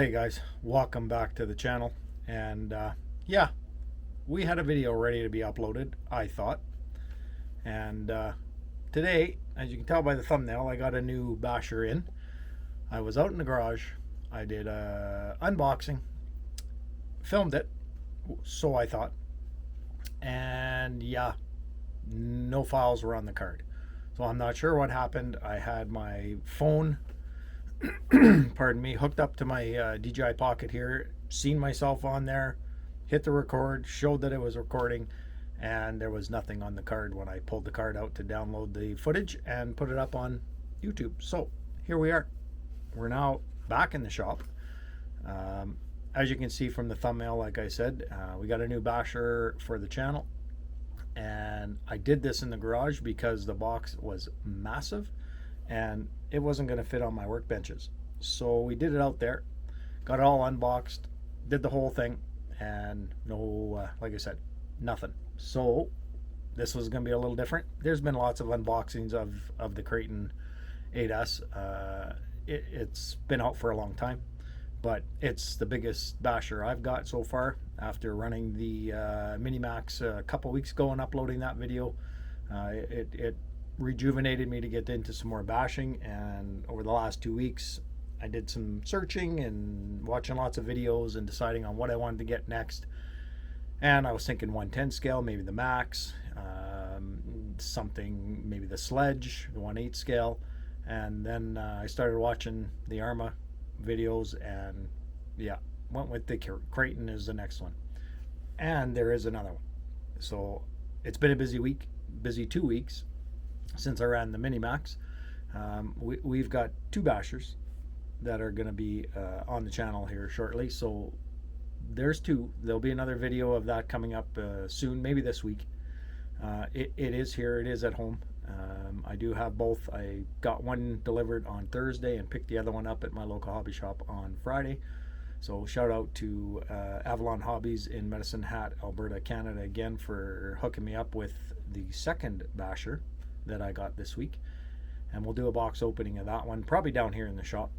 Hey guys, welcome back to the channel. And yeah, we had a video ready to be uploaded, I thought. And today, as you can tell by the thumbnail, I got a new basher in. I was out in the garage. I did a unboxing, filmed it, so I thought. And yeah, no files were on the card. So I'm not sure what happened. I had my phone pardon me, hooked up to my DJI Pocket here, seen myself on there, hit the record, showed that it was recording, and there was nothing on the card when I pulled the card out to download the footage and put it up on YouTube. So here we are. We're now back in the shop. As you can see from the thumbnail, like I said, we got a new basher for the channel, and I did this in the garage because the box was massive and it wasn't going to fit on my workbenches. So we did it out there, got it all unboxed, did the whole thing, and no, like I said, nothing. So this was going to be a little different. There's been lots of unboxings of the Kraton 8S. It's been out for a long time, but it's the biggest basher I've got so far after running the Minimax a couple weeks ago and uploading that video. It rejuvenated me to get into some more bashing, and over the last 2 weeks I did some searching and watching lots of videos and deciding on what I wanted to get next. And I was thinking 110 scale, maybe the max, something, maybe the sledge, the 1/8 scale. And then I started watching the ARRMA videos, and yeah, went with the Kraton is the next one, and there is another one. So it's been a busy week, busy 2 weeks since I ran the Minimax. We've got two bashers that are going to be on the channel here shortly. So there's two. There'll be another video of that coming up soon, maybe this week. It is here. It is at home. I do have both. I got one delivered on Thursday and picked the other one up at my local hobby shop on Friday. So shout out to Avalon Hobbies in Medicine Hat, Alberta, Canada, again for hooking me up with the second basher that I got this week. And we'll do a box opening of that one, probably down here in the shop.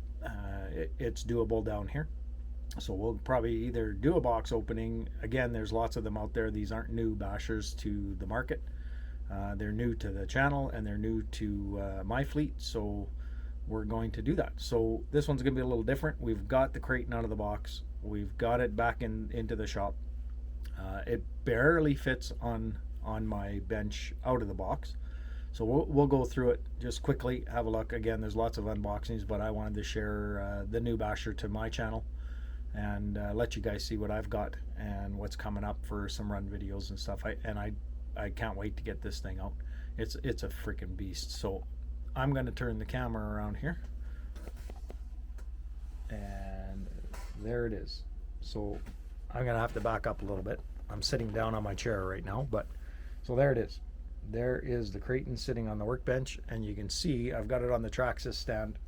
It's doable down here. So we'll probably either do a box opening. Again, there's lots of them out there. These aren't new bashers to the market. They're new to the channel, and they're new to my fleet, so we're going to do that. So this one's going to be a little different. We've got the Kraton out of the box. We've got it back into the shop. It barely fits on my bench out of the box. So we'll go through it just quickly, have a look. Again, there's lots of unboxings, but I wanted to share the new basher to my channel and let you guys see what I've got and what's coming up for some run videos and stuff. I can't wait to get this thing out. It's a freaking beast. So I'm going to turn the camera around here, and there it is. So I'm going to have to back up a little bit. I'm sitting down on my chair right now, but so there it is. There is the Kraton sitting on the workbench, and you can see I've got it on the Traxxas stand.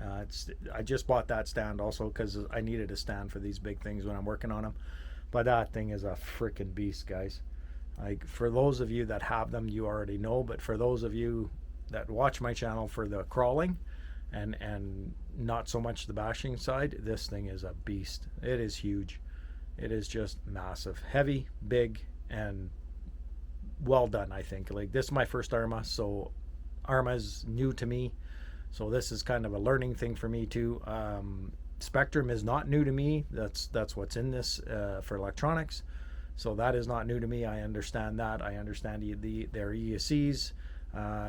I just bought that stand also because I needed a stand for these big things when I'm working on them. But that thing is a freaking beast, guys. Like, for those of you that have them, you already know, but for those of you that watch my channel for the crawling and not so much the bashing side, this thing is a beast. It is huge. It is just massive, heavy, big, and well done. I think, like, this is my first ARRMA, so ARRMA is new to me, so this is kind of a learning thing for me too. Spectrum is not new to me. That's what's in this for electronics. So that is not new to me. I understand that. I understand their ESCs.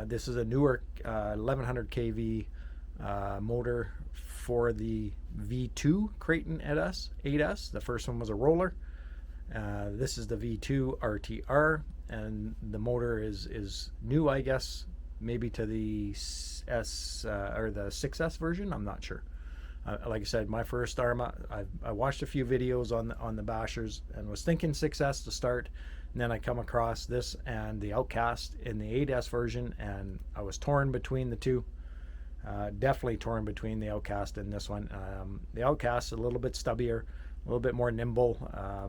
This is a newer 1100 kV motor for the V2 Kraton 8S. The first one was a roller. This is the V2 RTR, and the motor is new, I guess, maybe to the S or the 6S version. I'm not sure. Like I said, my first ARRMA, I watched a few videos on the bashers and was thinking 6S to start, and then I come across this and the Outcast in the 8S version, and I was torn between the two. Definitely torn between the Outcast and this one. The Outcast is a little bit stubbier, a little bit more nimble,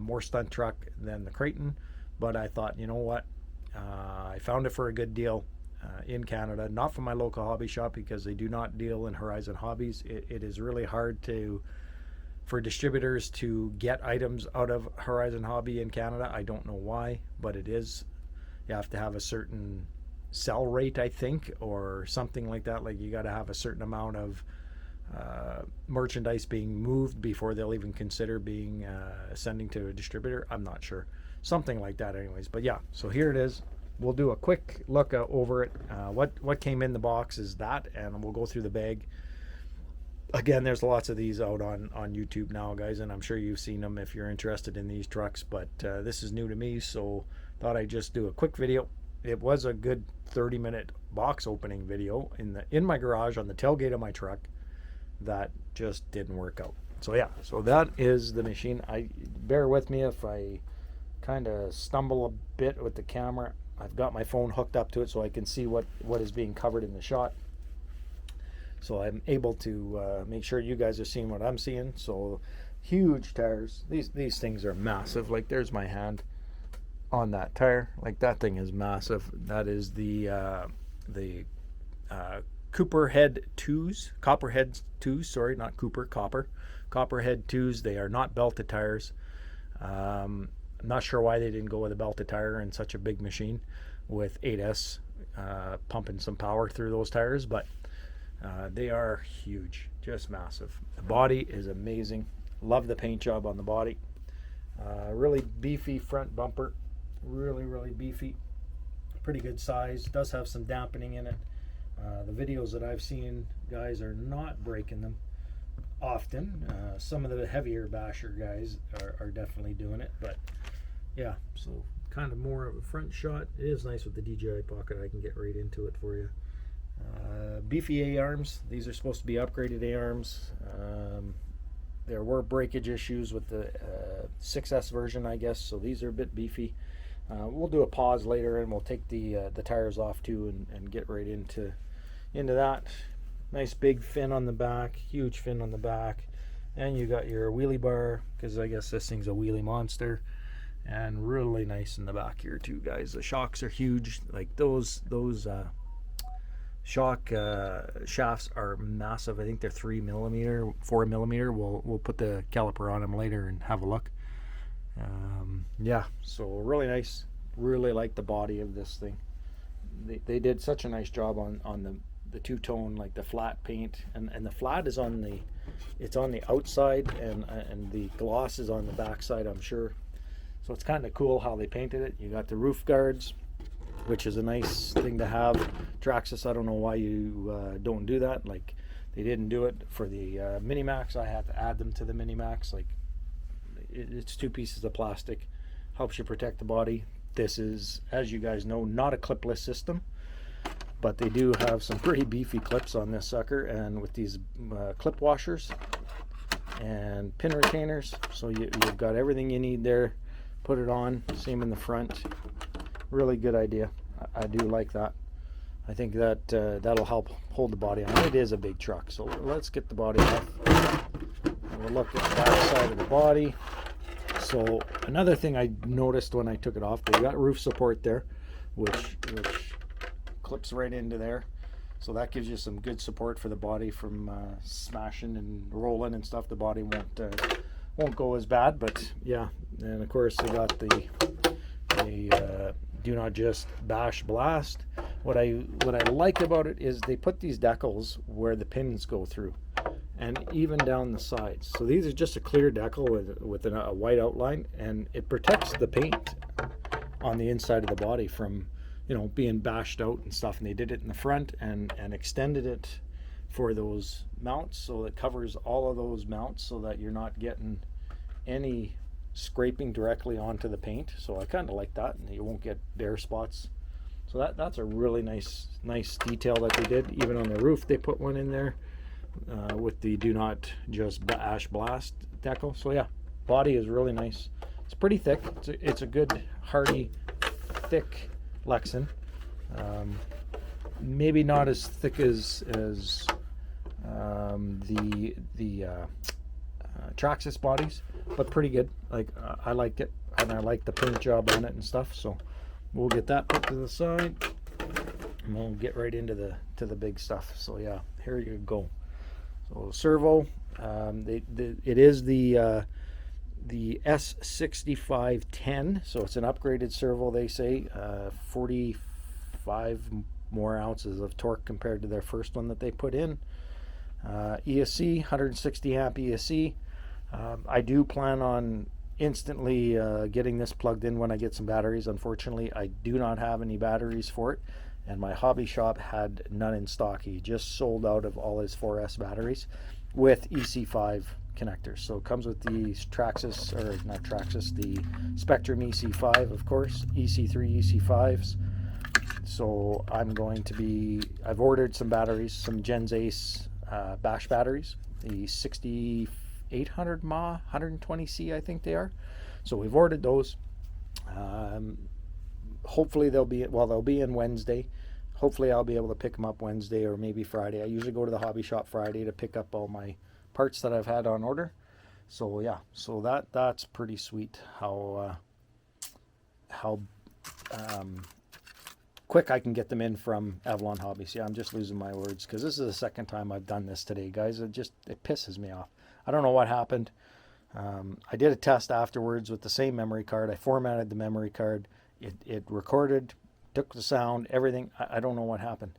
more stunt truck than the Kraton, but I thought, you know what, I found it for a good deal. in Canada, not from my local hobby shop because they do not deal in Horizon Hobbies. It is really hard to for distributors to get items out of Horizon Hobby in Canada. I don't know why, but it is. You have to have a certain sell rate, I think, or something like that. Like you got to have a certain amount of merchandise being moved before they'll even consider being sending to a distributor. I'm not sure, something like that anyways. But yeah, so here it is. We'll do a quick look over it. What came in the box is that, and we'll go through the bag. Again, there's lots of these out on YouTube now, guys, and I'm sure you've seen them if you're interested in these trucks, but this is new to me, so thought I'd just do a quick video. It was a good 30-minute box opening video in my garage on the tailgate of my truck. That just didn't work out. So yeah, so that is the machine. Bear with me if I kind of stumble a bit with the camera. I've got my phone hooked up to it so I can see what is being covered in the shot. So I'm able to make sure you guys are seeing what I'm seeing. So huge tires. These things are massive. Like there's my hand on that tire. Like that thing is massive. That is the Copperhead 2s. Sorry, not Cooper, Copper. Copperhead 2s. They are not belted tires. I'm not sure why they didn't go with a belted tire in such a big machine with 8S pumping some power through those tires, but they are huge, just massive. The body is amazing. Love the paint job on the body. Really beefy front bumper. Really beefy. Pretty good size. Does have some dampening in it. The videos that I've seen, guys are not breaking them often. Some of the heavier basher guys are definitely doing it, but yeah, so kind of more of a front shot. It is nice with the DJI pocket. I can get right into it for you. Beefy A-arms. These are supposed to be upgraded A-arms. There were breakage issues with the 6S version, I guess, so these are a bit beefy. We'll do a pause later and we'll take the tires off too and get right into that. Nice big fin on the back, huge fin on the back, and you got your wheelie bar, because I guess this thing's a wheelie monster, and really nice in the back here too, guys. The shocks are huge. Like those shock shafts are massive. I think they're 3mm, 4mm. We'll put the caliper on them later and have a look. Yeah, so really nice. Really like the body of this thing. They did such a nice job on the two-tone, like the flat paint, and the flat is on the outside, and the gloss is on the back side, I'm sure. So it's kind of cool how they painted it. You got the roof guards, which is a nice thing to have. Traxxas, I don't know why you don't do that. Like they didn't do it for the Minimax. I had to add them to the Minimax. Like it's two pieces of plastic, helps you protect the body. This is, as you guys know, not a clipless system, but they do have some pretty beefy clips on this sucker, and with these clip washers and pin retainers, so you've got everything you need there. Put it on, same in the front. Really good idea. I do like that. I think that that'll help hold the body on. It is a big truck, so let's get the body off. And we'll look at the back side of the body. So another thing I noticed when I took it off, they got roof support there, which clips right into there. So that gives you some good support for the body from smashing and rolling and stuff. The body won't go as bad, but yeah. And of course they got the do not just bash blast. What I like about it is they put these decals where the pins go through, and even down the sides. So these are just a clear decal with a white outline, and it protects the paint on the inside of the body from, you know, being bashed out and stuff. And they did it in the front and extended it for those mounts, so it covers all of those mounts so that you're not getting any scraping directly onto the paint. So I kind of like that, and you won't get bare spots. So that's a really nice detail that they did. Even on the roof they put one in there with the do not just bash blast decal. So yeah, body is really nice. It's pretty thick. It's a good hardy thick Lexan. Maybe not as thick as the Traxxas bodies, but pretty good. Like I liked it, and I like the paint job on it and stuff. So we'll get that put to the side, and we'll get right into the big stuff. So yeah, here you go. So servo, it is the S6510, so it's an upgraded servo. They say 45 more ounces of torque compared to their first one that they put in. ESC, 160 amp ESC. I do plan on instantly getting this plugged in when I get some batteries. Unfortunately, I do not have any batteries for it, and my hobby shop had none in stock. He just sold out of all his 4S batteries with EC5 connectors. So it comes with the Traxxas, or not Traxxas, the Spectrum EC5, of course, EC3, EC5s. So I'm going to be, I've ordered some batteries, some Gens Ace Bash batteries, the 6800 mAh, 120C I think they are. So we've ordered those. Hopefully they'll be in Wednesday. Hopefully I'll be able to pick them up Wednesday or maybe Friday. I usually go to the hobby shop Friday to pick up all my parts that I've had on order. So yeah, so that's pretty sweet how quick I can get them in from Avalon Hobbies. Yeah, I'm just losing my words because this is the second time I've done this today, guys. It pisses me off. I don't know what happened. I did a test afterwards with the same memory card. I formatted the memory card. It recorded, took the sound, everything. I don't know what happened.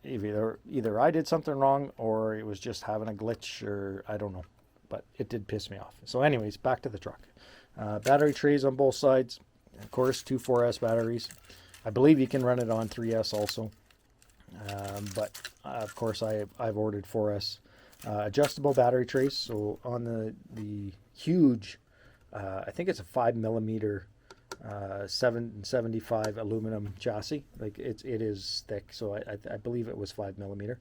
Either I did something wrong or it was just having a glitch, or I don't know. But it did piss me off. So anyways, back to the truck. Battery trays on both sides. Of course, two 4S batteries. I believe you can run it on 3S also. But of course, I've ordered 4S. Adjustable battery trays. So on the huge, I think it's a 5mm 775 aluminum chassis. Like it is thick. So I believe it was 5mm.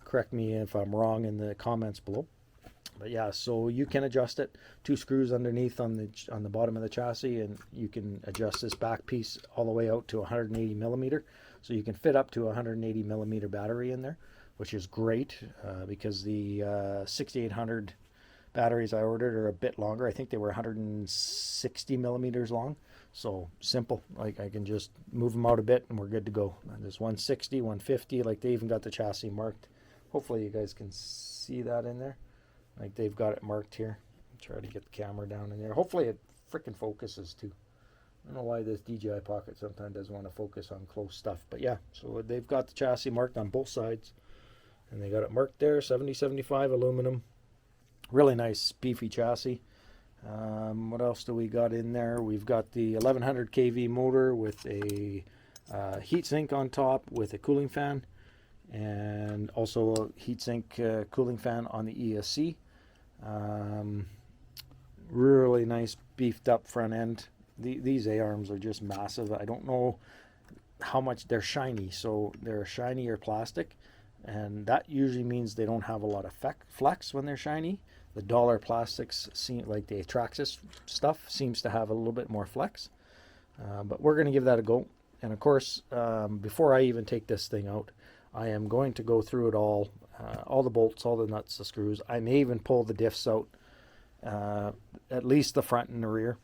Correct me if I'm wrong in the comments below. But yeah, so you can adjust it. Two screws underneath on the bottom of the chassis, and you can adjust this back piece all the way out to 180mm. So you can fit up to a 180mm battery in there, which is great because the 6800 batteries I ordered are a bit longer. I think they were 160mm long. So simple, like I can just move them out a bit and we're good to go. And there's 160, 150, like they even got the chassis marked. Hopefully you guys can see that in there. Like they've got it marked here. Try to get the camera down in there. Hopefully it freaking focuses too. I don't know why this DJI Pocket sometimes doesn't want to focus on close stuff. But yeah, so they've got the chassis marked on both sides. And they got it marked there, 7075 aluminum. Really nice beefy chassis. What else do we got in there? We've got the 1100 kV motor with a heatsink on top with a cooling fan. And also a heatsink cooling fan on the ESC. Really nice beefed up front end. These ARRMs are just massive. I don't know how much they're shiny. So they're shinier plastic, and that usually means they don't have a lot of flex when they're shiny. The dollar plastics seem like the Traxxas stuff seems to have a little bit more flex. But we're going to give that a go. And of course, before I even take this thing out, I am going to go through it all the bolts, all the nuts, the screws. I may even pull the diffs out, at least the front and the rear,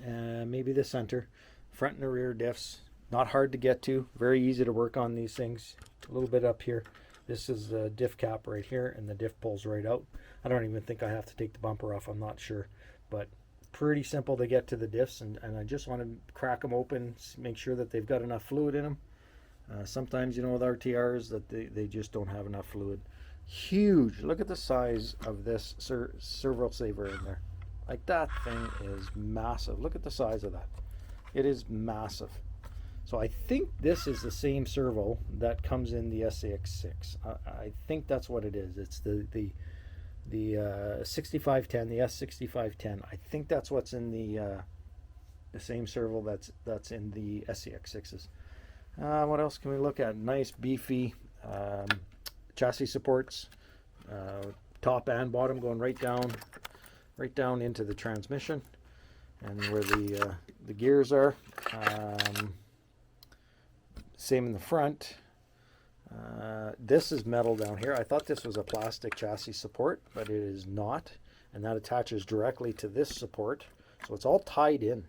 maybe the center. Front and the rear diffs, not hard to get to, very easy to work on these things. A little bit up here. This is the diff cap right here, and the diff pulls right out. I don't even think I have to take the bumper off, I'm not sure. But pretty simple to get to the diffs, and I just want to crack them open, make sure that they've got enough fluid in them. Sometimes, you know, with RTRs that they just don't have enough fluid. Huge. Look at the size of this servo saver in there. Like that thing is massive. Look at the size of that. It is massive. So I think this is the same servo that comes in the SAX6. I think that's what it is. It's the 6510, the S6510. I think that's what's in the same servo that's in the SAX6s. What else can we look at? Nice beefy chassis supports, top and bottom, going right down into the transmission, and where the gears are. Same in the front. This is metal down here. I thought this was a plastic chassis support, but it is not, and that attaches directly to this support, so it's all tied in.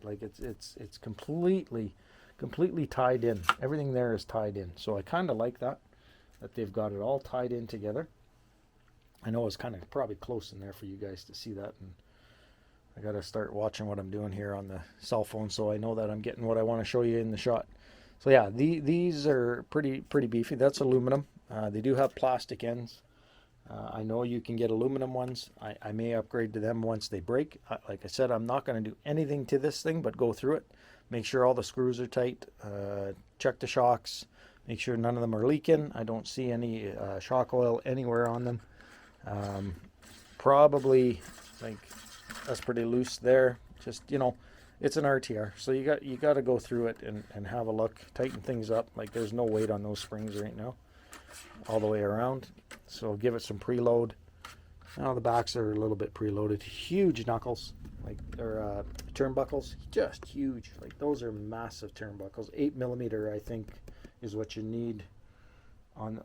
Like it's completely tied in. Everything there is tied in. So I kind of like that they've got it all tied in together. I know it's kind of probably close in there for you guys to see that, and I got to start watching what I'm doing here on the cell phone so I know that I'm getting what I want to show you in the shot. So yeah, these are pretty beefy. That's aluminum. They do have plastic ends. I know you can get aluminum ones. I may upgrade to them once they break. Like I said, I'm not going to do anything to this thing but go through it. Make sure all the screws are tight. Check the shocks. Make sure none of them are leaking. I don't see any shock oil anywhere on them. Probably, like, that's pretty loose there. Just, you know, it's an RTR, so you got to go through it and have a look, tighten things up. Like, there's no weight on those springs right now, all the way around. So give it some preload. Now the backs are a little bit preloaded. Huge knuckles, like they're turnbuckles, just huge. Like, those are massive turnbuckles. 8mm, I think, is what you need on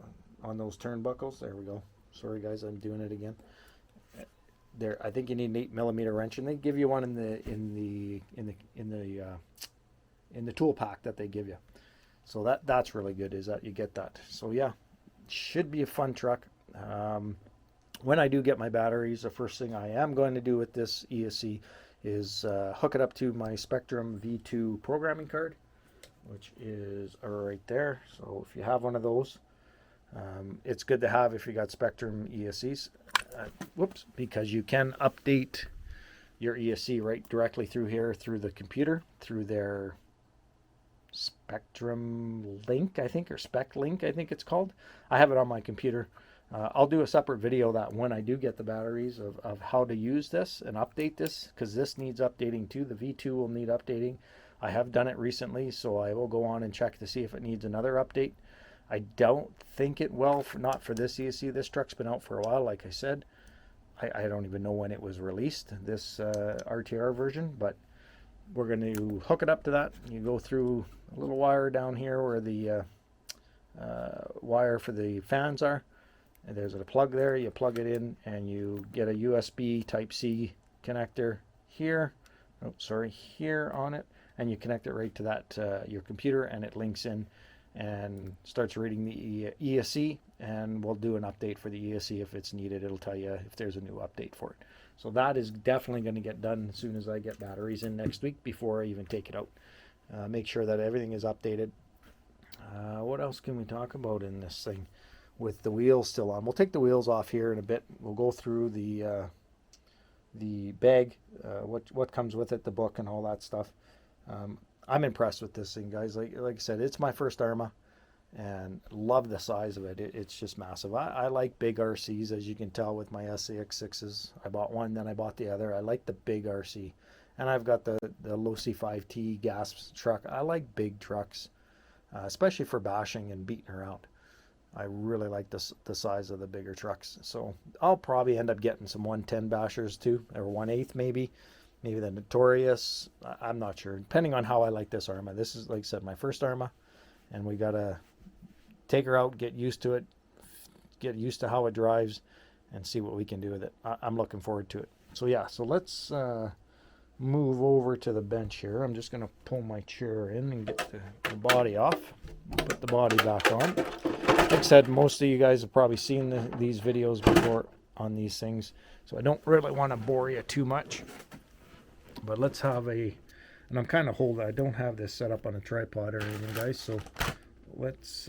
those turnbuckles. There we go. Sorry guys, I'm doing it again. There, I think you need an 8mm wrench, and they give you one in the tool pack that they give you. So that's really good, is that you get that. So yeah, should be a fun truck. When I do get my batteries, the first thing I am going to do with this ESC is hook it up to my Spectrum V2 programming card, which is right there. So if you have one of those, it's good to have if you got Spectrum ESCs. Whoops, because you can update your ESC right directly through here, through the computer, through their Spectrum Link, I think, or Spec Link, I think it's called. I have it on my computer. I'll do a separate video that when I do get the batteries of how to use this and update this, because this needs updating too. The V2 will need updating. I have done it recently, so I will go on and check to see if it needs another update. I don't think it will, not for this ESC. This truck's been out for a while, like I said. I don't even know when it was released, this RTR version, but we're going to hook it up to that. You go through a little wire down here where the wire for the fans are. And there's a plug there. You plug it in and you get a USB Type-C connector here. Oh, sorry, here on it. And you connect it right to that your computer, and it links in and starts reading the ESC, and we'll do an update for the ESC if it's needed. It'll tell you if there's a new update for it. So that is definitely going to get done as soon as I get batteries in next week, before I even take it out. Make sure that everything is updated. What else can we talk about in this thing with the wheels still on? We'll take the wheels off here in a bit. We'll go through the bag, what comes with it, the book and all that stuff. I'm impressed with this thing, guys. Like I said, it's my first ARRMA, and love the size of it. It's just massive. I like big RCs, as you can tell with my SAX6s. I bought one, then I bought the other. I like the big RC, and I've got the low C5T gas truck. I like big trucks, especially for bashing and beating around. I really like the size of the bigger trucks. So I'll probably end up getting some 110 bashers too, or 1/8 maybe. Maybe the Notorious. I'm not sure. Depending on how I like this ARRMA. This is, like I said, my first ARRMA, and we got to take her out, get used to it, get used to how it drives, and see what we can do with it. I'm looking forward to it. So yeah, so let's move over to the bench here. I'm just going to pull my chair in and get the body off. Put the body back on. Like I said, most of you guys have probably seen these videos before on these things, so I don't really want to bore you too much. But let's have and I'm kind of holding, I don't have this set up on a tripod or anything, guys, so let's,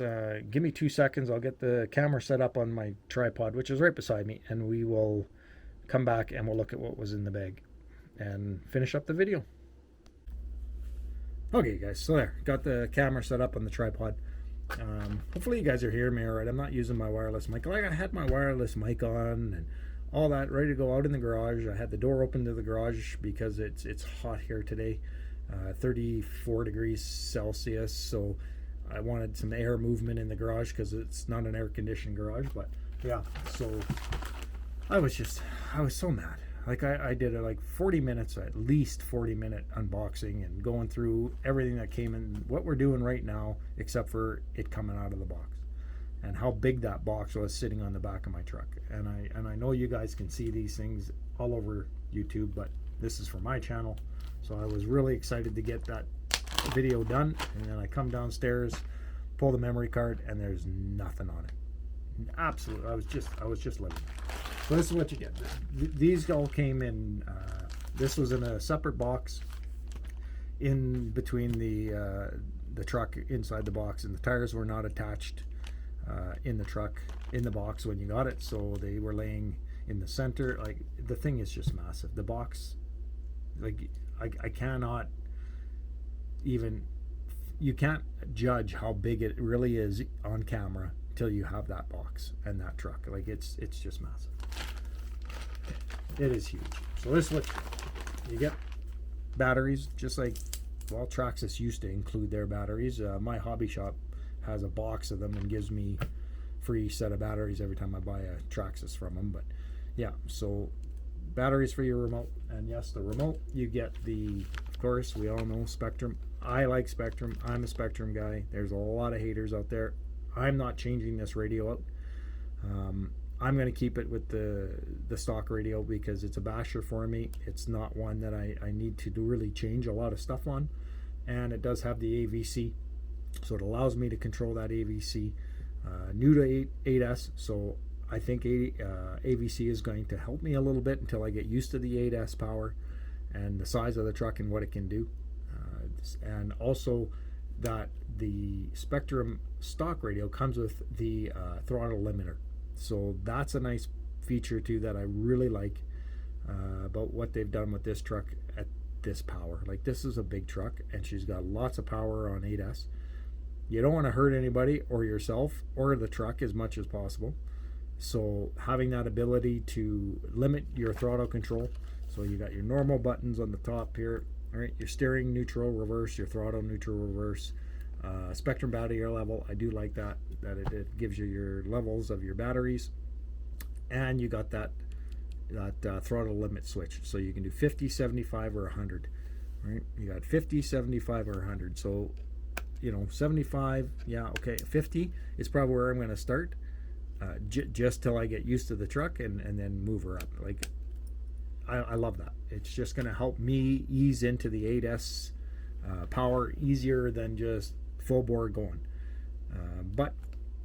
give me 2 seconds. I'll get the camera set up on my tripod, which is right beside me, and we will come back and we'll look at what was in the bag and finish up the video. Okay, guys, so there, got the camera set up on the tripod. Hopefully you guys are hearing me all right. I'm not using my wireless mic. Like, I had my wireless mic on and all that ready to go out in the garage. I had the door open to the garage because it's hot here today, 34 degrees Celsius. So I wanted some air movement in the garage because it's not an air conditioned garage. But yeah, so I was so mad. Like I did like 40 minutes, at least 40-minute unboxing and going through everything that came in, what we're doing right now, except for it coming out of the box. And how big that box was sitting on the back of my truck. And I know you guys can see these things all over YouTube, but this is for my channel. So I was really excited to get that video done. And then I come downstairs, pull the memory card, and there's nothing on it. Absolutely, I was just living. So this is what you get. These all came in, this was in a separate box in between the truck inside the box, and the tires were not attached in the truck, in the box when you got it, so they were laying in the center. Like, the thing is just massive. The box, like, I cannot even, you can't judge how big it really is on camera till you have that box and that truck. Like, it's just massive. It is huge. So this is what you get. Batteries, just like, well, Traxxas used to include their batteries. My hobby shop has a box of them and gives me free set of batteries every time I buy a Traxxas from them. But yeah, so batteries for your remote, and yes, the remote, you get the, of course, we all know Spectrum. I like Spectrum. I'm a Spectrum guy. There's a lot of haters out there. I'm not changing this radio out. I'm going to keep it with the stock radio because it's a basher for me. It's not one that I need to really change a lot of stuff on, and it does have the AVC, so it allows me to control that AVC. New to 8S, so I think AVC is going to help me a little bit until I get used to the 8S power and the size of the truck and what it can do. And also that the Spectrum stock radio comes with the throttle limiter. So that's a nice feature too that I really like about what they've done with this truck at this power. Like, this is a big truck and she's got lots of power on 8S. You don't want to hurt anybody or yourself or the truck as much as possible. So having that ability to limit your throttle control. So you got your normal buttons on the top here. All right, your steering, neutral, reverse, your throttle, neutral, reverse. Spectrum battery level, I do like that it gives you your levels of your batteries, and you got that throttle limit switch, so you can do 50, 75, or 100. Right, you got 50, 75, or 100. So, you know, 75, yeah, okay. 50 is probably where I'm going to start, just till I get used to the truck, and then move her up. Like, I love that. It's just going to help me ease into the 8S power easier than just full bore going. But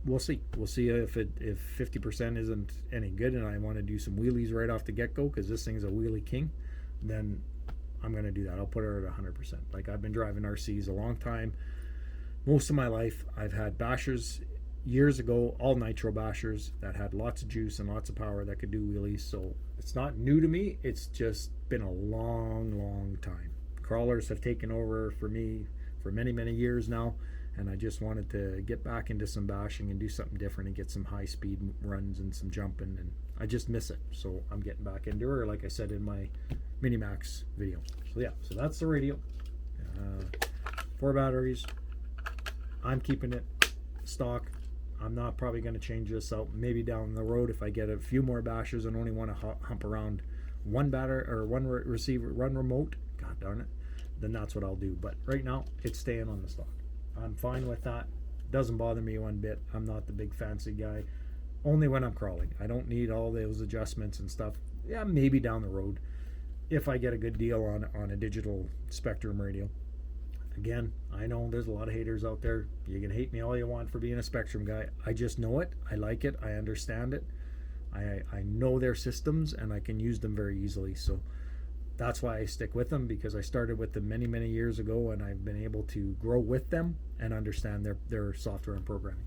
we'll see. We'll see if 50% isn't any good and I want to do some wheelies right off the get-go, because this thing's a wheelie king, then I'm going to do that. I'll put her at 100%. Like, I've been driving RCs a long time. Most of my life, I've had bashers years ago, all nitro bashers that had lots of juice and lots of power that could do wheelies. So it's not new to me. It's just been a long time. Crawlers have taken over for me for many years now, and I just wanted to get back into some bashing and do something different and get some high speed runs and some jumping, and I just miss it. So I'm getting back into her, like I said in my Minimax video. So yeah, so that's the radio. 4 batteries. I'm keeping it stock. I'm not probably going to change this out. Maybe down the road, if I get a few more bashers and only want to hump around one battery or one receiver, one remote, god darn it, then that's what I'll do. But right now, it's staying on the stock. I'm fine with that. Doesn't bother me one bit. I'm not the big fancy guy. Only when I'm crawling. I don't need all those adjustments and stuff. Yeah, maybe down the road if I get a good deal on a digital Spectrum radio. Again, I know there's a lot of haters out there. You can hate me all you want for being a Spectrum guy. I just know it. I like it. I understand it. I know their systems and I can use them very easily. So that's why I stick with them, because I started with them many years ago, and I've been able to grow with them and understand their software and programming.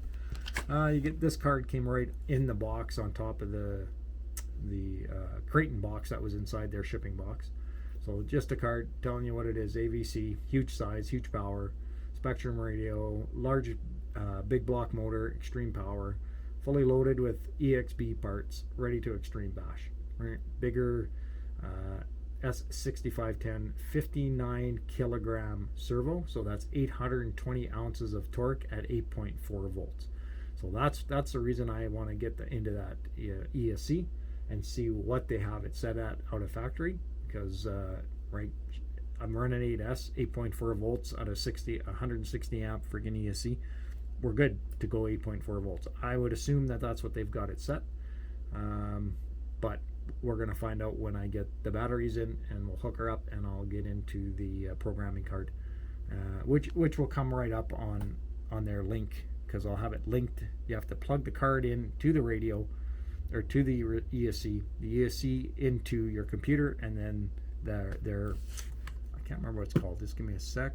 You get this card, came right in the box on top of the Kraton box that was inside their shipping box. So just a card telling you what it is. AVC, huge size, huge power, Spectrum radio, large big block motor, extreme power, fully loaded with EXB parts, ready to extreme bash. Right? Bigger S6510 59 kilogram servo, so that's 820 ounces of torque at 8.4 volts. So that's the reason I want to get into that ESC and see what they have it set at out of factory, because right, I'm running 8S 8.4 volts out of 160 amp friggin' ESC. We're good to go 8.4 volts. I would assume that that's what they've got it set, but we're going to find out when I get the batteries in, and we'll hook her up and I'll get into the programming card, which will come right up on their link, because I'll have it linked. You have to plug the card in to the radio, or to the ESC, into your computer, and then their I can't remember what it's called. Just give me a sec.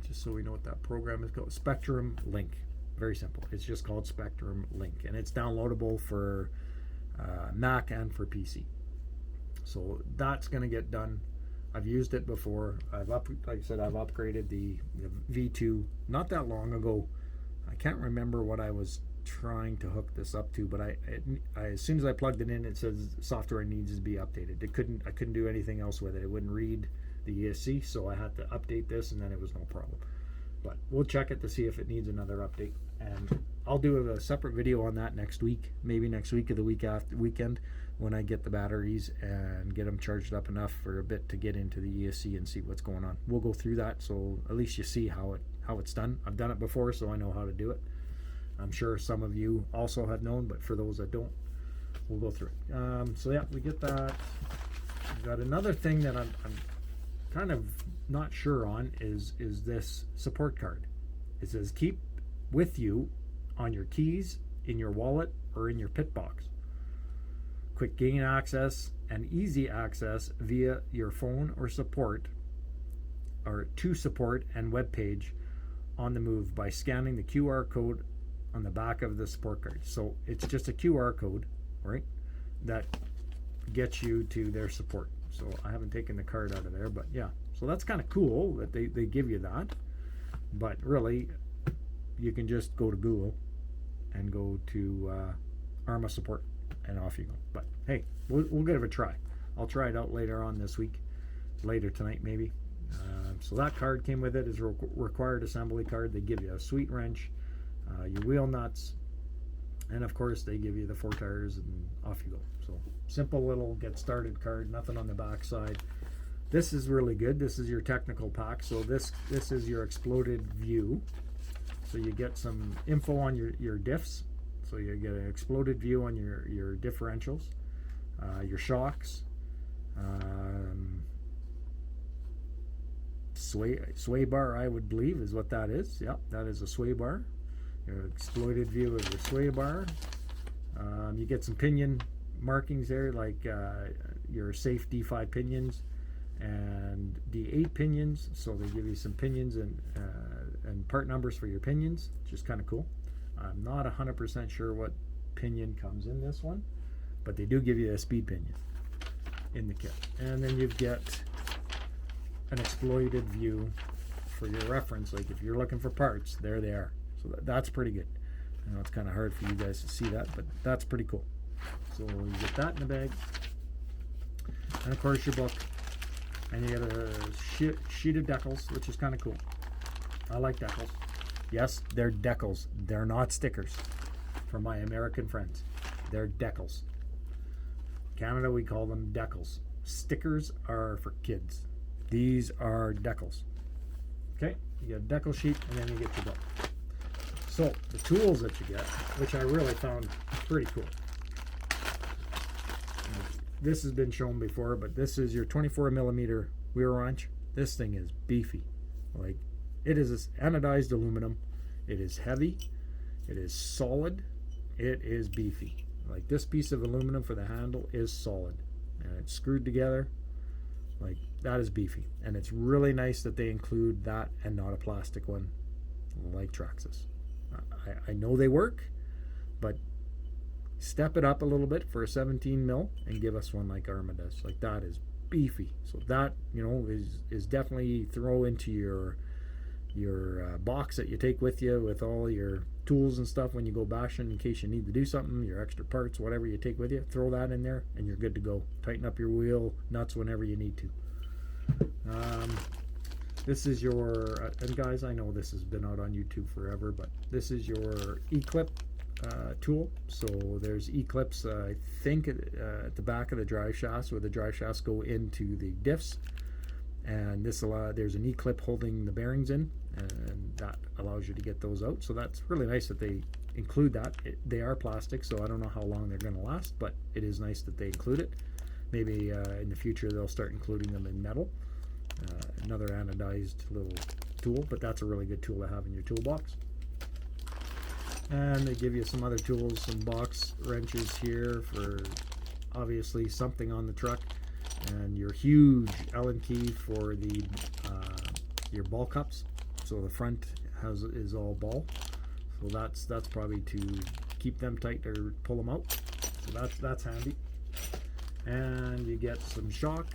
Just so we know what that program is called. Spectrum Link. Very simple. It's just called Spectrum Link, and it's downloadable for Mac and for PC. So that's going to get done. I've used it before. Like I said, I've upgraded the V2 not that long ago. I can't remember what I was trying to hook this up to, but I as soon as I plugged it in, it says software needs to be updated. I couldn't do anything else with it. It wouldn't read the ESC, so I had to update this, and then it was no problem. But we'll check it to see if it needs another update, and I'll do a separate video on that next week, maybe next week or the week after weekend, when I get the batteries and get them charged up enough for a bit to get into the ESC and see what's going on. We'll go through that, so at least you see how it's done. I've done it before, so I know how to do it. I'm sure some of you also have known, but for those that don't, we'll go through it. So yeah, we get that. We've got another thing that I'm kind of not sure on is this support card. It says keep with you on your keys, in your wallet, or in your pit box. Quick gain access and easy access via your phone or support, or to support and web page on the move by scanning the QR code on the back of the support card. So it's just a QR code, right, that gets you to their support. So I haven't taken the card out of there, but yeah, so that's kind of cool that they give you that. But really, you can just go to Google and go to ARRMA support, and off you go. But hey, we'll give it a try. I'll try it out later on this week, later tonight maybe. So that card came with it. Is a required assembly card. They give you a sweet wrench, your wheel nuts, and of course they give you the 4 tires, and off you go. So simple little get started card, nothing on the back side. This is really good. This is your technical pack. So this is your exploded view. So you get some info on your diffs. So you get an exploded view on your differentials, your shocks, sway bar, I would believe is what that is. Yep, that is a sway bar. Your exploded view of your sway bar. You get some pinion markings there, like your safe D5 pinions and D8 pinions. So they give you some pinions and part numbers for your pinions, which is kind of cool. I'm not 100% sure what pinion comes in this one, but they do give you a speed pinion in the kit. And then you get an exploited view for your reference. Like if you're looking for parts, there they are. So that's pretty good. I know it's kind of hard for you guys to see that, but that's pretty cool. So you get that in the bag, and of course your book, and you get a sheet of decals, which is kind of cool. I like decals. Yes, they're decals. They're not stickers. For my American friends, they're decals. Canada, we call them decals. Stickers are for kids. These are decals. Okay, you get a decal sheet, and then you get your book. So the tools that you get, which I really found pretty cool. This has been shown before, but this is your 24mm wheel wrench. This thing is beefy. Like, it is anodized aluminum. It is heavy. It is solid. It is beefy. Like, this piece of aluminum for the handle is solid, and it's screwed together. Like, that is beefy, and it's really nice that they include that and not a plastic one like Traxxas. I know they work, but step it up a little bit for a 17mm and give us one like ARRMA does. Like, that is beefy. So that, you know, is definitely throw into your box that you take with you with all your tools and stuff when you go bashing, in case you need to do something, your extra parts, whatever you take with you, throw that in there and you're good to go. Tighten up your wheel nuts whenever you need to. This is your, and guys, I know this has been out on YouTube forever, but this is your E-clip tool. So there's E-clips, I think, at the back of the drive shafts, where the drive shafts go into the diffs. And this there's an E-clip holding the bearings in, and that allows you to get those out. So that's really nice that they include that. They are plastic, so I don't know how long they're going to last, but it is nice that they include it. Maybe in the future they'll start including them in metal. Another anodized little tool, but that's a really good tool to have in your toolbox. And they give you some other tools, some box wrenches here for obviously something on the truck, and your huge Allen key for the your ball cups. So the front is all ball. So that's probably to keep them tight or pull them out. So that's handy. And you get some shock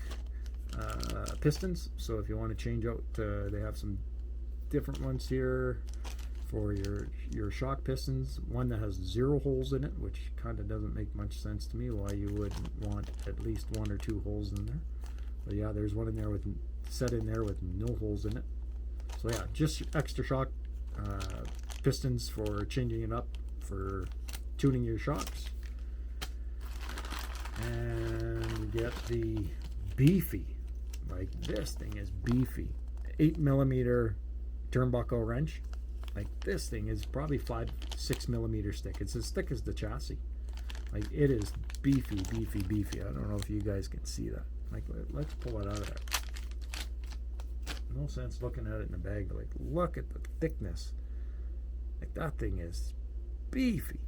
pistons. So if you want to change out, they have some different ones here for your shock pistons. One that has 0 holes in it, which kind of doesn't make much sense to me why you wouldn't want at least 1 or 2 holes in there. But yeah, there's one in there with set in there with no holes in it. So yeah, just extra shock pistons for changing it up for tuning your shocks. And you get the beefy, like this thing is beefy, 8mm turnbuckle wrench. Like this thing is probably 5-6 millimeter thick. It's as thick as the chassis. Like it is beefy. I don't know if you guys can see that. Like let's pull it out of there. No sense looking at it in the bag, but like look at the thickness. Like that thing is beefy.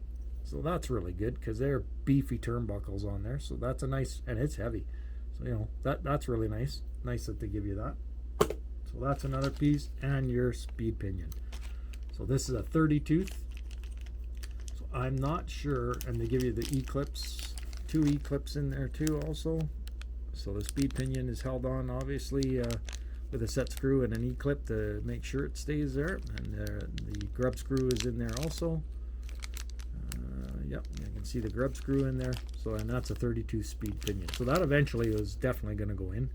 So that's really good because they're beefy turnbuckles on there. So that's a nice, and it's heavy. So you know that's really nice. Nice that they give you that. So that's another piece, and your speed pinion. So this is a 30 tooth. So I'm not sure, and they give you the E-clips, 2 E-clips in there too also. So the speed pinion is held on obviously with a set screw and an E-clip to make sure it stays there. And the grub screw is in there also. Yep, you can see the grub screw in there. So, and that's a 32 speed pinion. So that eventually is definitely going to go in.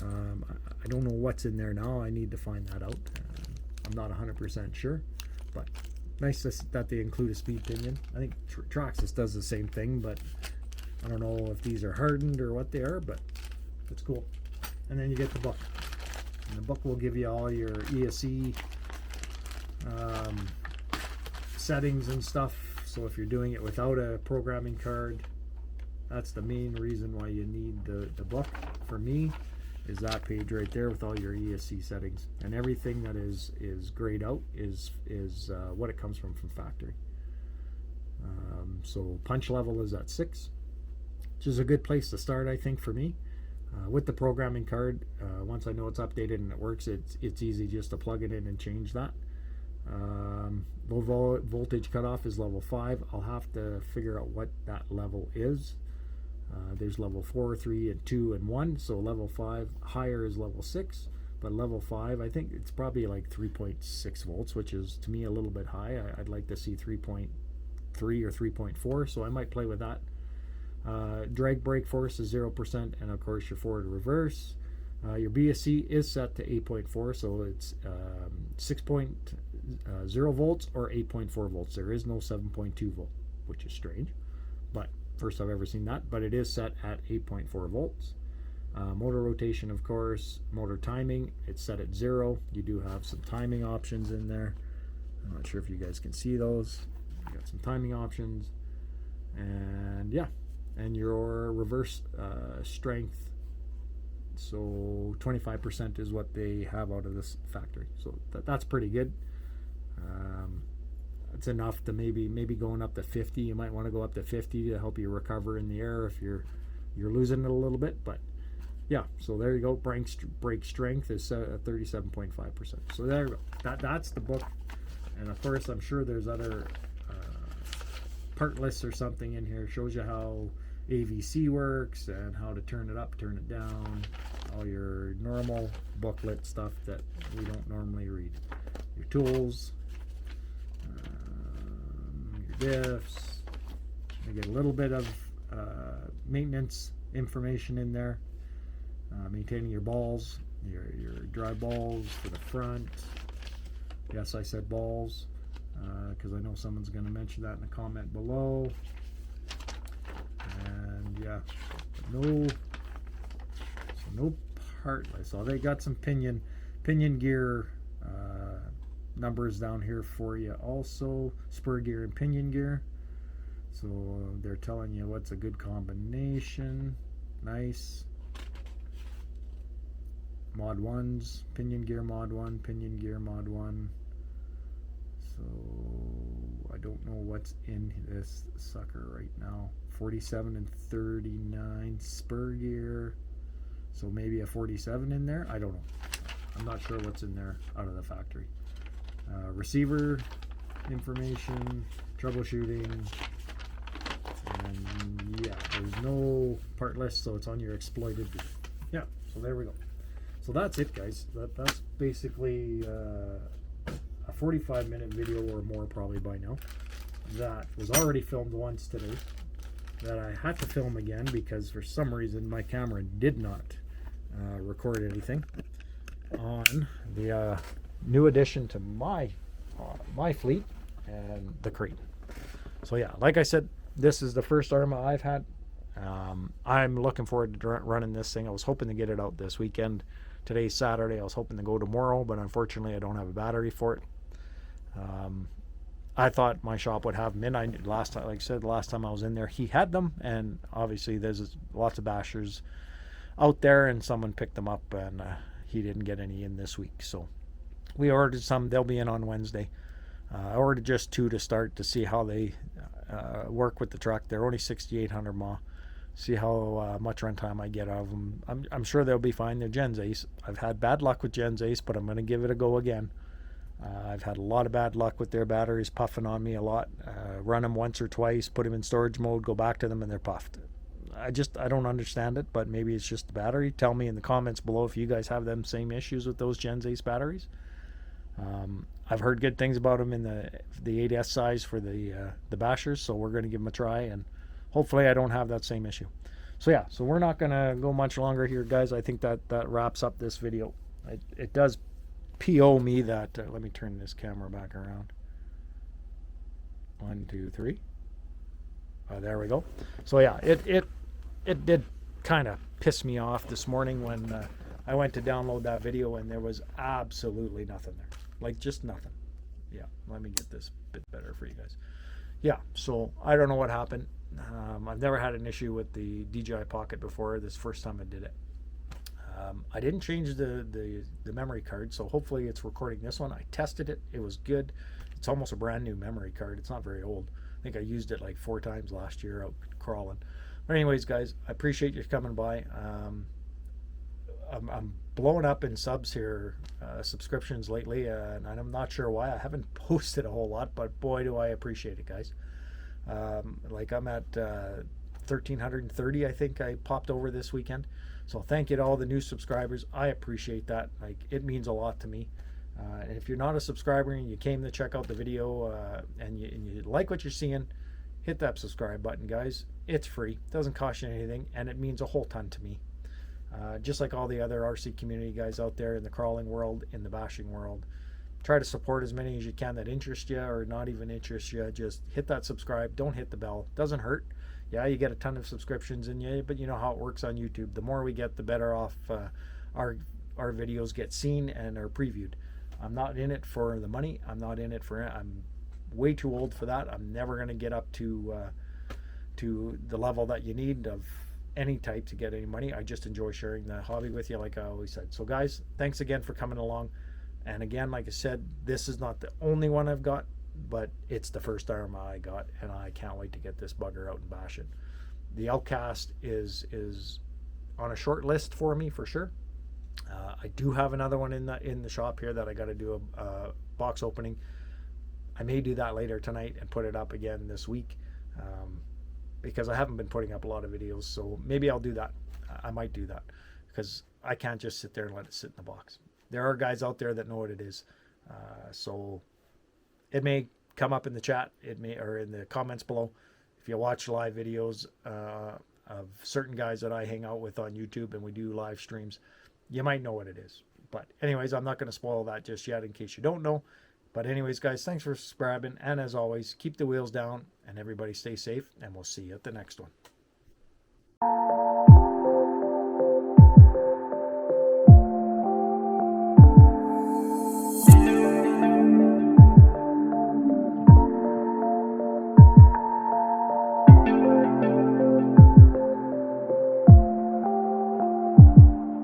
I don't know what's in there now. I need to find that out. I'm not 100% sure, but nice that they include a speed pinion. I think Traxxas does the same thing, but I don't know if these are hardened or what they are, but it's cool. And then you get the book. And the book will give you all your ESC settings and stuff. So if you're doing it without a programming card, that's the main reason why you need the book. For me, is that page right there with all your ESC settings, and everything that is grayed out is what it comes from factory. So punch level is at 6, which is a good place to start, I think, for me. With the programming card, once I know it's updated and it works, it's easy just to plug it in and change that. Low voltage cutoff is level 5. I'll have to figure out what that level is. There's level 4, 3, and 2, and 1. So level 5 higher is level 6, but level 5, I think it's probably like 3.6 volts, which is to me a little bit high. I'd like to see 3.3 or 3.4, so I might play with that. Drag brake force is 0%, and of course your forward reverse. Your BSC is set to 8.4, so it's 6.0 volts or 8.4 volts. There is no 7.2 volt, which is strange, but first I've ever seen that. But it is set at 8.4 volts. Motor rotation, of course. Motor timing, it's set at 0. You do have some timing options in there. I'm not sure if you guys can see those. You got some timing options, and yeah, and your reverse strength. So 25% is what they have out of this factory. So that's pretty good. It's enough to maybe going up to 50. You might want to go up to 50 to help you recover in the air if you're losing it a little bit. But yeah, so there you go. Brake strength is at 37.5%. So there you go. That's the book. And of course, I'm sure there's other part lists or something in here. It shows you how AVC works and how to turn it up, turn it down, all your normal booklet stuff that we don't normally read. Your tools, your diffs. You get a little bit of maintenance information in there. Maintaining your balls, your dry balls for the front. Yes, I said balls because I know someone's going to mention that in the comment below. And yeah, no part list. So they got some pinion gear numbers down here for you. Also, spur gear and pinion gear. So they're telling you what's a good combination. Nice. Mod 1s, pinion gear mod 1, pinion gear mod 1. So I don't know what's in this sucker right now. 47 and 39 spur gear. So maybe a 47 in there. I don't know. I'm not sure what's in there out of the factory. Receiver information, troubleshooting, and yeah, there's no part list, so it's on your exploited gear. Yeah, so there we go. So that's it, guys. That's basically a 45-minute video or more probably by now. That was already filmed once today. That I had to film again because for some reason my camera did not record anything on the new addition to my fleet and the Kraton. So yeah, like I said, this is the first ARRMA I've had. I'm looking forward to running this thing. I was hoping to get it out this weekend. Today's Saturday. I was hoping to go tomorrow, but unfortunately I don't have a battery for it. I thought my shop would have them in. Last time, like I said, the last time I was in there, he had them, and obviously there's lots of bashers out there, and someone picked them up, and he didn't get any in this week. So we ordered some. They'll be in on Wednesday. I ordered just 2 to start to see how they work with the truck. They're only 6,800 mile. See how much runtime I get out of them. I'm sure they'll be fine. They're Gens Ace. I've had bad luck with Gens Ace, but I'm going to give it a go again. I've had a lot of bad luck with their batteries puffing on me a lot. Run them once or twice, put them in storage mode, go back to them, and they're puffed. I don't understand it, but maybe it's just the battery. Tell me in the comments below if you guys have them same issues with those Gens Ace batteries. I've heard good things about them in the 8S size for the bashers, so we're going to give them a try, and hopefully I don't have that same issue. So yeah, so we're not going to go much longer here, guys. I think that wraps up this video. It does PO me that let me turn this camera back around. 1, 2, 3. There we go. So yeah, it did kind of piss me off this morning when I went to download that video and there was absolutely nothing there, like just nothing. Yeah, let me get this a bit better for you guys. Yeah, so I don't know what happened. I've never had an issue with the DJI Pocket before. This is the first time I did it. I didn't change the memory card, so hopefully it's recording this one. I tested it. It was good. It's almost a brand new memory card. It's not very old. I think I used it like 4 times last year out crawling. But anyways, guys, I appreciate you coming by. I'm blowing up in subs here, subscriptions lately, and I'm not sure why. I haven't posted a whole lot, but boy, do I appreciate it, guys. Like I'm at 1,330, I think I popped over this weekend. So thank you to all the new subscribers. I appreciate that. Like, it means a lot to me. And if you're not a subscriber and you came to check out the video and you like what you're seeing, hit that subscribe button, guys. It's free. Doesn't cost you anything, and it means a whole ton to me. Just like all the other RC community guys out there in the crawling world, in the bashing world. Try to support as many as you can that interest you or not even interest you. Just hit that subscribe. Don't hit the bell. Doesn't hurt. Yeah, you get a ton of subscriptions in you, but you know how it works on YouTube. The more we get, the better off our videos get seen and are previewed. I'm not in it for the money. I'm not in it for it. I'm way too old for that. I'm never going to get up to the level that you need of any type to get any money. I just enjoy sharing the hobby with you, like I always said. So guys, thanks again for coming along. And again, like I said, this is not the only one I've got, but it's the first ARRMA I got, and I can't wait to get this bugger out and bash it. The Outcast is on a short list for me for sure. I do have another one in the shop here that I got to do a box opening. I may do that later tonight and put it up again this week because I haven't been putting up a lot of videos. So maybe I'll do that. I might do that because I can't just sit there and let it sit in the box. There are guys out there that know what it is. So it may come up in the chat, or in the comments below. If you watch live videos of certain guys that I hang out with on YouTube and we do live streams, you might know what it is. But anyways, I'm not going to spoil that just yet in case you don't know. But anyways, guys, thanks for subscribing. And as always, keep the wheels down and everybody stay safe. And we'll see you at the next one.